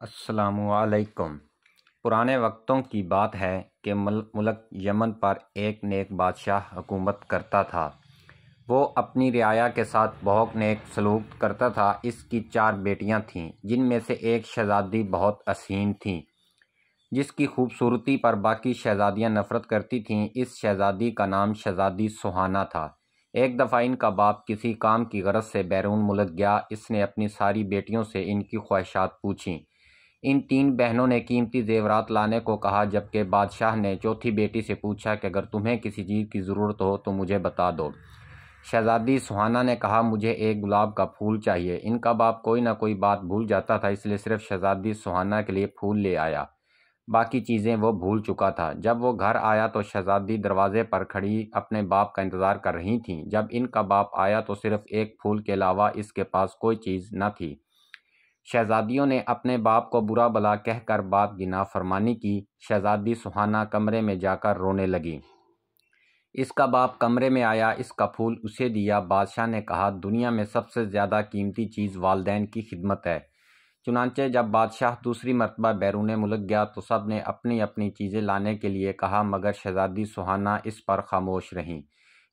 अस्सलामुअलैकुम। पुराने वक्तों की बात है कि मुल्क यमन पर एक नेक बादशाह हुकूमत करता था। वो अपनी रियाया के साथ बहुत नेक सलूक करता था। इसकी 4 बेटियां थीं, जिनमें से एक शहज़ादी बहुत हसीन थी, जिसकी खूबसूरती पर बाकी शहज़ादियाँ नफ़रत करती थीं। इस शहज़ादी का नाम शहज़ादी सुहाना था। एक दफ़ा इनका बाप किसी काम की गरज से बैरून मुल्क गया। इसने अपनी सारी बेटियों से इनकी ख्वाहिशात पूछीं। इन 3 बहनों ने कीमती जेवरात लाने को कहा, जबकि बादशाह ने चौथी बेटी से पूछा कि अगर तुम्हें किसी चीज़ की ज़रूरत हो तो मुझे बता दो। शहज़ादी सुहाना ने कहा, मुझे एक गुलाब का फूल चाहिए। इनका बाप कोई ना कोई बात भूल जाता था, इसलिए सिर्फ शहज़ादी सुहाना के लिए फूल ले आया। बाकी चीज़ें वो भूल चुका था। जब वो घर आया तो शहज़ादी दरवाजे पर खड़ी अपने बाप का इंतज़ार कर रही थीं। जब इनका बाप आया तो सिर्फ एक फूल के अलावा इसके पास कोई चीज़ न थी। शहज़ादियों ने अपने बाप को बुरा भला कहकर बाप की नाफरमानी की। शहज़ादी सुहाना कमरे में जाकर रोने लगी। इसका बाप कमरे में आया, इसका फूल उसे दिया। बादशाह ने कहा, दुनिया में सबसे ज़्यादा कीमती चीज़ वालिदैन की खिदमत है। चुनांचे जब बादशाह दूसरी मरतबा बैरून मुल्क गया तो सब ने अपनी अपनी चीज़ें लाने के लिए कहा, मगर शहज़ादी सुहाना इस पर खामोश रहीं।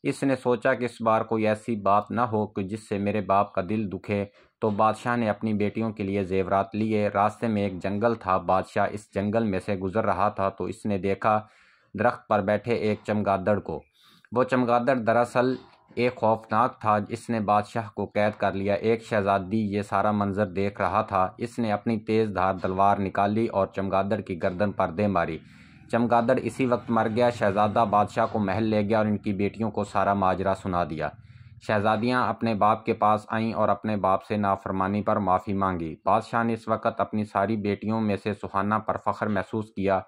इसने सोचा कि इस बार कोई ऐसी बात न हो कि जिससे मेरे बाप का दिल दुखे। तो बादशाह ने अपनी बेटियों के लिए जेवरात लिए। रास्ते में एक जंगल था। बादशाह इस जंगल में से गुजर रहा था तो इसने देखा दरख्त पर बैठे एक चमगादड़ को। वो चमगादड़ दरअसल एक खौफनाक था। इसने बादशाह को कैद कर लिया। एक शहज़ादी ये सारा मंजर देख रहा था। इसने अपनी तेज़ धार तलवार निकाली और चमगादड़ की गर्दन पर दे मारी। चमगादड़ इसी वक्त मर गया। शहज़ादा बादशाह को महल ले गया और इनकी बेटियों को सारा माजरा सुना दिया। शहज़ादियाँ अपने बाप के पास आईं और अपने बाप से नाफरमानी पर माफ़ी मांगी। बादशाह ने इस वक्त अपनी सारी बेटियों में से सुहाना पर फ़ख्र महसूस किया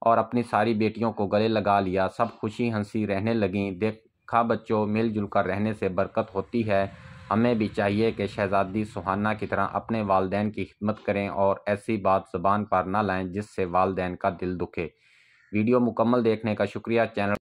और अपनी सारी बेटियों को गले लगा लिया। सब खुशी हंसी रहने लगीं। देखा बच्चों, मिलजुल कर रहने से बरकत होती है। हमें भी चाहिए कि शहज़ादी सुहाना की तरह अपने वालिदैन की खिदमत करें और ऐसी बात ज़बान पर ना लाएं जिससे वालिदैन का दिल दुखे। वीडियो मुकम्मल देखने का शुक्रिया। चैनल